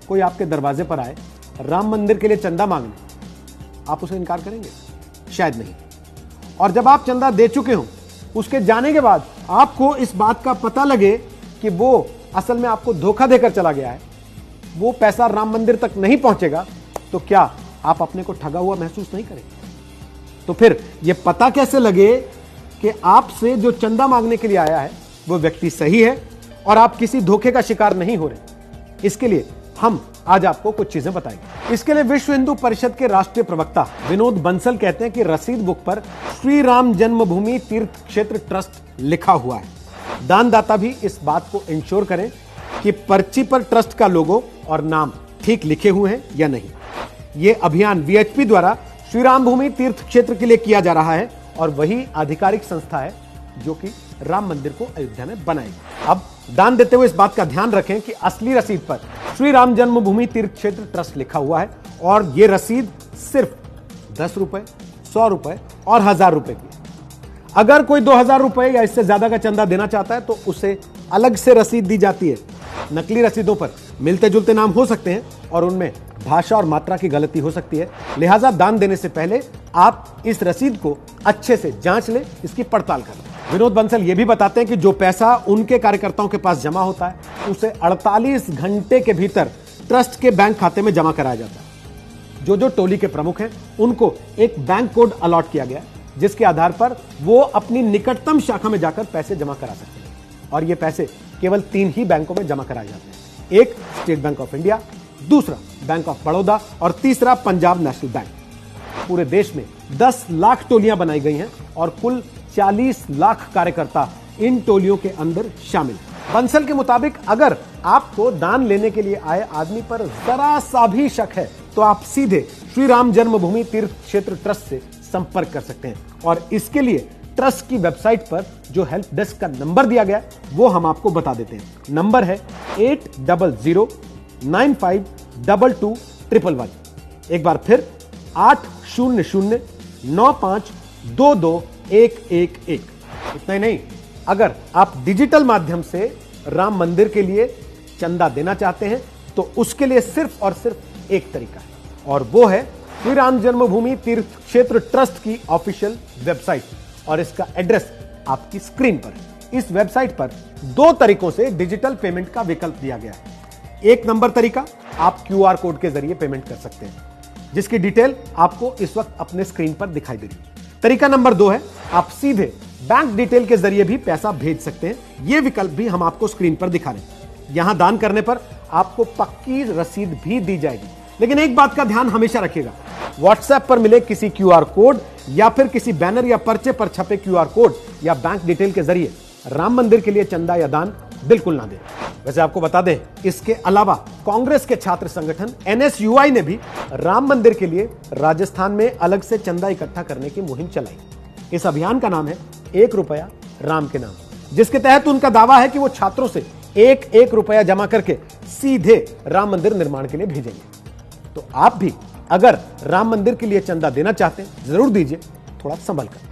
कोई आपके दरवाजे पर आए राम मंदिर के लिए चंदा मांगने, आप उसे इनकार करेंगे? शायद नहीं। और जब आप चंदा दे चुके हो, उसके जाने के बाद आपको इस बात का पता लगे कि वो असल में आपको धोखा देकर चला गया है, वो पैसा राम मंदिर तक नहीं पहुंचेगा, तो क्या आप अपने को ठगा हुआ महसूस नहीं करेंगे? तो फिर यह पता कैसे लगे कि आपसे जो चंदा मांगने के लिए आया है वो व्यक्ति सही है और आप किसी धोखे का शिकार नहीं हो रहे? इसके लिए हम आज आपको कुछ चीजें बताएंगे। इसके लिए विश्व हिंदू परिषद के राष्ट्रीय प्रवक्ता विनोद बंसल कहते हैं कि रसीद बुक पर श्री राम जन्मभूमि तीर्थ क्षेत्र ट्रस्ट लिखा हुआ है। दानदाता भी इस बात को इंश्योर करें कि पर्ची पर ट्रस्ट का लोगो और नाम ठीक लिखे हुए हैं या नहीं। यह अभियान वीएचपी द्वारा श्री राम भूमि तीर्थ क्षेत्र के लिए किया जा रहा है और वही आधिकारिक संस्था है जो कि राम मंदिर को अयोध्या में बनाएगी। अब दान देते हुए इस बात का ध्यान रखें कि असली रसीद पर श्री राम जन्मभूमि तीर्थ क्षेत्र ट्रस्ट लिखा हुआ है और यह रसीद सिर्फ 10 रुपए, 100 रुपए और 1000 रुपए की है। अगर कोई 2000 रुपए या इससे ज्यादा का चंदा देना चाहता है तो उसे अलग से रसीद दी जाती है। नकली रसीदों पर मिलते जुलते नाम हो सकते हैं और उनमें भाषा और मात्रा की गलती हो सकती है, लिहाजा दान देने से पहले आप इस रसीद को अच्छे से जांच लें, इसकी पड़ताल कर लें। विनोद बंसल यह भी बताते हैं कि जो पैसा उनके कार्यकर्ताओं के पास जमा होता है उसे 48 घंटे के भीतर ट्रस्ट के बैंक खाते में जमा कराया जाता है। जो टोली के प्रमुख हैं उनको एक बैंक कोड अलॉट किया गया जिसके आधार पर वो अपनी निकटतम शाखा में जाकर पैसे जमा करा सकते हैं और ये पैसे केवल 3 ही बैंकों में जमा कराए जाते हैं। एक स्टेट बैंक ऑफ इंडिया, दूसरा बैंक ऑफ बड़ौदा और तीसरा पंजाब नेशनल बैंक। पूरे देश में 10 लाख टोलियां बनाई गई हैं और कुल 40 लाख कार्यकर्ता इन टोलियों के अंदर शामिल हैं। बंसल के मुताबिक अगर आपको दान लेने के लिए आए आदमी पर जरा सा भी शक है तो आप सीधे श्री राम जन्मभूमि तीर्थ क्षेत्र ट्रस्ट से संपर्क कर सकते हैं और इसके लिए ट्रस्ट की वेबसाइट पर जो हेल्प डेस्क का नंबर दिया गया वो हम आपको बता देते हैं। नंबर है 8009522111। एक बार फिर 800952211। इतना ही नहीं, अगर आप डिजिटल माध्यम से राम मंदिर के लिए चंदा देना चाहते हैं तो उसके लिए सिर्फ और सिर्फ एक तरीका है और वो है श्री राम जन्मभूमि तीर्थ क्षेत्र ट्रस्ट की ऑफिशियल वेबसाइट और इसका एड्रेस आपकी स्क्रीन पर है। इस वेबसाइट पर 2 तरीकों से डिजिटल पेमेंट का विकल्प दिया गया है। एक नंबर तरीका, आप क्यूआर कोड के जरिए पेमेंट कर सकते हैं जिसकी डिटेल आपको इस वक्त अपने स्क्रीन पर दिखाई दे रही है। तरीका नंबर 2 है, आप सीधे बैंक डिटेल के जरिए भी पैसा भेज सकते हैं। यह विकल्प भी हम आपको स्क्रीन पर दिखा रहे हैं। यहां दान करने पर आपको पक्की रसीद भी दी जाएगी, लेकिन एक बात का ध्यान हमेशा रखिएगा, व्हाट्सएप पर मिले किसी क्यूआर कोड या फिर किसी बैनर या पर्चे पर छपे क्यूआर कोड या बैंक डिटेल के जरिए राम मंदिर के लिए चंदा या दान बिल्कुल ना दें। वैसे आपको बता दें, इसके अलावा कांग्रेस के छात्र संगठन एनएसयूआई ने भी राम मंदिर के लिए राजस्थान में अलग से चंदा इकट्ठा करने की मुहिम चलाई। इस अभियान का नाम है 1 रुपया राम के नाम, जिसके तहत उनका दावा है कि वो छात्रों से 1-1 रुपया जमा करके सीधे राम मंदिर निर्माण के लिए भेजेंगे। तो आप भी अगर राम मंदिर के लिए चंदा देना चाहते हैं जरूर दीजिए, थोड़ा संभल कर।